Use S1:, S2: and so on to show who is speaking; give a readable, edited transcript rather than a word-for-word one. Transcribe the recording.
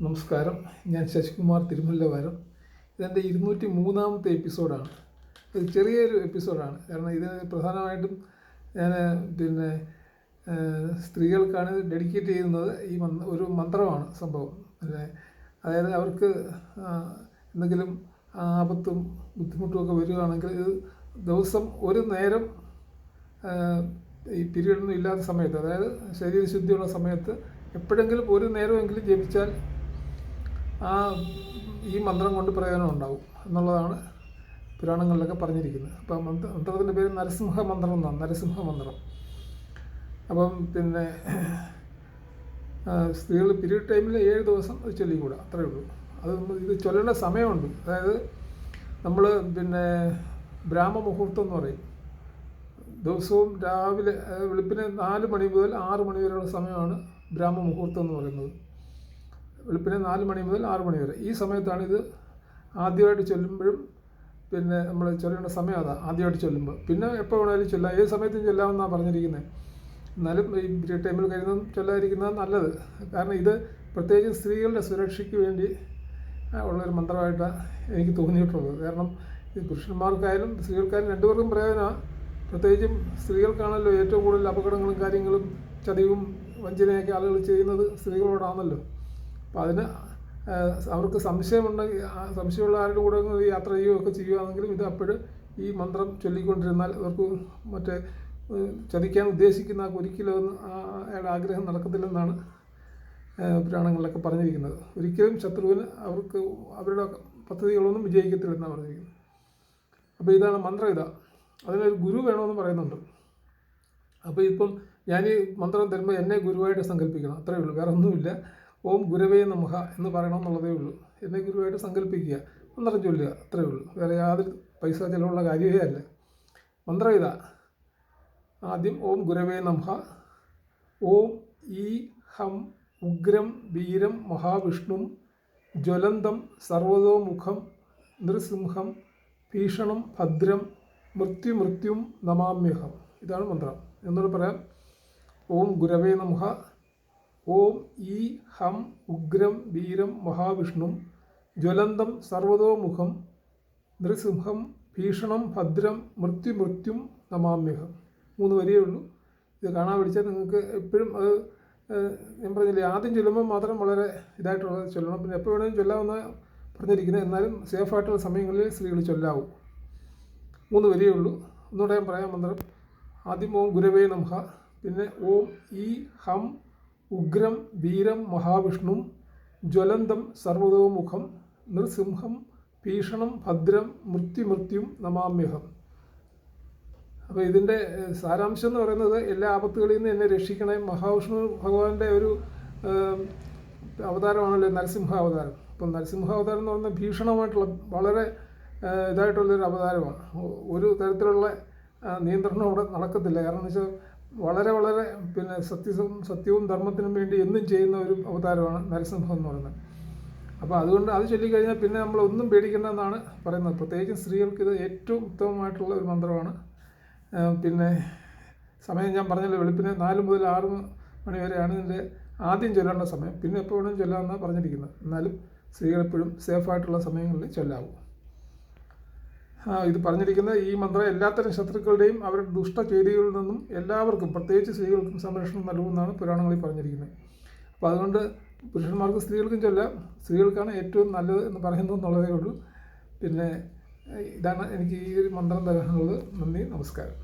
S1: നമസ്കാരം. ഞാൻ ശശികുമാർ തിരുമുല്ലവാരം. ഇതെൻ്റെ 203-ാമത്തെ എപ്പിസോഡാണ്. ഇത് ചെറിയൊരു എപ്പിസോഡാണ്. കാരണം ഇത് പ്രധാനമായിട്ടും ഞാൻ സ്ത്രീകൾക്കാണ് ഡെഡിക്കേറ്റ് ചെയ്യുന്നത്. ഒരു മന്ത്രമാണ് സംഭവം. അതായത് അവർക്ക് എന്തെങ്കിലും ആപത്തും ബുദ്ധിമുട്ടുമൊക്കെ വരികയാണെങ്കിൽ ഇത് ദിവസം ഒരു നേരം ഈ പീരീഡൊന്നും ഇല്ലാത്ത സമയത്ത്, അതായത് ശരീരശുദ്ധിയുള്ള സമയത്ത് എപ്പോഴെങ്കിലും ഒരു നേരമെങ്കിലും ജപിച്ചാൽ ഈ മന്ത്രം കൊണ്ട് പ്രയോജനം ഉണ്ടാവും എന്നുള്ളതാണ് പുരാണങ്ങളിലൊക്കെ പറഞ്ഞിരിക്കുന്നത്. അപ്പം മന്ത്രത്തിൻ്റെ പേര് നരസിംഹ മന്ത്രം എന്നാണ്. നരസിംഹ മന്ത്രം. അപ്പം സ്ത്രീകൾ പീരീഡ് ടൈമിൽ 7 ദിവസം അത് ചൊല്ലിക്കൂടാ, അത്രയേ ഉള്ളൂ. ഇത് ചൊല്ലേണ്ട സമയമുണ്ട്. അതായത് നമ്മൾ ബ്രാഹ്മ മുഹൂർത്തം എന്ന് പറയും. ദിവസവും രാവിലെ വെളുപ്പിന് 4 മണി മുതൽ 6 മണി വരെയുള്ള സമയമാണ് ബ്രാഹ്മ മുഹൂർത്തം എന്ന് പറയുന്നത്. വെളുപ്പിന് 4 മണി മുതൽ 6 മണി വരെ. ഈ സമയത്താണ് ഇത് ആദ്യമായിട്ട് ചൊല്ലുമ്പോഴും നമ്മൾ ചൊല്ലേണ്ട സമയം അതാണ്, ആദ്യമായിട്ട് ചൊല്ലുമ്പോൾ. പിന്നെ എപ്പോൾ വേണമെങ്കിലും ചൊല്ലാം, ഏത് സമയത്തും ചൊല്ലാമെന്നാണ് പറഞ്ഞിരിക്കുന്നത്. എന്നാലും ഈ പീരീഡ് ടൈമിൽ കഴിയുന്നതും ചൊല്ലാതിരിക്കുന്നതാണ് നല്ലത്. കാരണം ഇത് പ്രത്യേകിച്ച് സ്ത്രീകളുടെ സുരക്ഷയ്ക്ക് വേണ്ടി ഉള്ളൊരു മന്ത്രമായിട്ടാണ് എനിക്ക് തോന്നിയിട്ടുള്ളത്. കാരണം ഈ പുരുഷന്മാർക്കായാലും സ്ത്രീകൾക്കായാലും രണ്ടുപേർക്കും പ്രയോജനമാണ്. പ്രത്യേകിച്ചും സ്ത്രീകൾക്കാണല്ലോ ഏറ്റവും കൂടുതൽ അപകടങ്ങളും കാര്യങ്ങളും ചതിവും വഞ്ചനയൊക്കെ ആളുകൾ ചെയ്യുന്നത് സ്ത്രീകളോടാണല്ലോ. അപ്പോൾ അതിന് അവർക്ക് സംശയമുള്ള ആരുടെ കൂടെ യാത്ര ചെയ്യുകയൊക്കെ ചെയ്യുകയാണെങ്കിലും ഇത് അപ്പോഴും ഈ മന്ത്രം ചൊല്ലിക്കൊണ്ടിരുന്നാൽ അവർക്ക് ചതിക്കാൻ ഉദ്ദേശിക്കുന്ന ഒരിക്കലും അയാളുടെ ആഗ്രഹം നടക്കത്തില്ലെന്നാണ് പുരാണങ്ങളിലൊക്കെ പറഞ്ഞിരിക്കുന്നത്. ഒരിക്കലും ശത്രുവിന് അവരുടെ പദ്ധതികളൊന്നും വിജയിക്കത്തില്ലെന്നാണ് പറഞ്ഞിരിക്കുന്നത്. അപ്പോൾ ഇതാണ് മന്ത്രം. അതിനൊരു ഗുരു വേണമെന്ന് പറയുന്നുണ്ട്. അപ്പോൾ ഇപ്പം ഞാൻ ഈ മന്ത്രം തരുമ്പോൾ എന്നെ ഗുരുവായിട്ട് സങ്കല്പിക്കണം, അത്രയേ ഉള്ളൂ. വേറെ ഒന്നുമില്ല. ഓം ഗുരവേ നമഃ എന്ന് പറയണം എന്നുള്ളതേ ഉള്ളൂ. എന്നെ ഗുരുവായിട്ട് സങ്കല്പിക്കുക, മന്ത്രം ചൊല്ലുക, അത്രയേ ഉള്ളൂ. വേറെ യാതൊരു പൈസ ചിലവുള്ള കാര്യമേ അല്ല. മന്ത്രം ആദ്യം ഓം ഗുരവേ നമഃ. ഓം ഈ ഹം ഉഗ്രം വീരം മഹാവിഷ്ണും ജ്വലന്തം സർവതോമുഖം നൃസിംഹം ഭീഷണം ഭദ്രം മൃത്യും നമാമ്യഹം. ഇതാണ് മന്ത്രം. എന്നോട് പറയാം. ഓം ഗുരവേ നമഃ. ഓം ഈ ഹം ഉഗ്രം വീരം മഹാവിഷ്ണും ജ്വലന്തം സർവതോമുഖം നൃസിംഹം ഭീഷണം ഭദ്രം മൃത്യും നമാമ്യഹം. 3 വരിയേ ഉള്ളൂ. ഇത് കാണാൻ പഠിച്ചാൽ നിങ്ങൾക്ക് എപ്പോഴും അത് ഞാൻ പറഞ്ഞില്ലേ, ആദ്യം ചൊല്ലുമ്പോൾ മാത്രം വളരെ ഇതായിട്ടുള്ളത് ചൊല്ലണം. പിന്നെ എപ്പോൾ വേണമെങ്കിലും ചൊല്ലാമെന്ന് പറഞ്ഞിരിക്കുന്നത്. എന്നാലും സേഫായിട്ടുള്ള സമയങ്ങളിൽ സ്ത്രീകൾ ചൊല്ലാവും. 3 വരിയേ ഉള്ളൂ. ഒന്നുകൂടെ ഞാൻ പറയാം മന്ത്രം. ആദ്യം ഓം ഗുരവേ നമഃ. പിന്നെ ഓം ഈ ഹം ഉഗ്രം വീരം മഹാവിഷ്ണും ജ്വലന്തം സർവതോമുഖം നൃസിംഹം ഭീഷണം ഭദ്രം മൃത്യും നമാമ്യഹം. അപ്പോൾ ഇതിൻ്റെ സാരാംശം എന്ന് പറയുന്നത്, എല്ലാ ആപത്തുകളിൽ നിന്ന് എന്നെ രക്ഷിക്കണേ. മഹാവിഷ്ണു ഭഗവാന്റെ ഒരു അവതാരമാണല്ലോ നരസിംഹ അവതാരം. അപ്പം നരസിംഹ അവതാരം എന്ന് പറയുന്നത് ഭീഷണമായിട്ടുള്ള വളരെ ഇതായിട്ടുള്ളൊരു അവതാരമാണ്. ഒരു തരത്തിലുള്ള നിയന്ത്രണം അവിടെ നടക്കത്തില്ല. കാരണം എന്ന് വെച്ചാൽ വളരെ സത്യവും ധർമ്മത്തിനും വേണ്ടി എന്നും ചെയ്യുന്ന ഒരു അവതാരമാണ് നരസിംഹം എന്ന് പറയുന്നത്. അപ്പോൾ അതുകൊണ്ട് അത് ചൊല്ലിക്കഴിഞ്ഞാൽ പിന്നെ നമ്മളൊന്നും പേടിക്കേണ്ടെന്നാണ് പറയുന്നത്. പ്രത്യേകിച്ചും സ്ത്രീകൾക്ക് ഇത് ഏറ്റവും ഉത്തമമായിട്ടുള്ള ഒരു മന്ത്രമാണ്. സമയം ഞാൻ പറഞ്ഞല്ലോ, വെളുപ്പിന് 4 മുതൽ 6 മണി വരെയാണ് ഇതിൻ്റെ ആദ്യം ചൊല്ലേണ്ട സമയം. പിന്നെ എപ്പോൾ വേണമെങ്കിലും ചൊല്ലാമെന്നാണ് പറഞ്ഞിരിക്കുന്നത്. എന്നാലും സ്ത്രീകളെപ്പോഴും സേഫായിട്ടുള്ള സമയങ്ങളിൽ ചൊല്ലാവും. ഇത് പറഞ്ഞിരിക്കുന്നത് ഈ മന്ത്രം എല്ലാത്തരം ശത്രുക്കളുടെയും അവരുടെ ദുഷ്ടചെയ്തികളിൽ നിന്നും എല്ലാവർക്കും, പ്രത്യേകിച്ച് സ്ത്രീകൾക്കും സംരക്ഷണം നൽകുമെന്നാണ് പുരാണങ്ങളിൽ പറഞ്ഞിരിക്കുന്നത്. അപ്പോൾ അതുകൊണ്ട് പുരുഷന്മാർക്കും സ്ത്രീകൾക്കും ചൊല്ലാം. സ്ത്രീകൾക്കാണ് ഏറ്റവും നല്ലത് എന്ന് പറയുന്നതെന്നുള്ളതേ ഉള്ളൂ. ഇതാണ് എനിക്ക് ഈ ഒരു മന്ത്രം തരാനുള്ളത്. നന്ദി, നമസ്കാരം.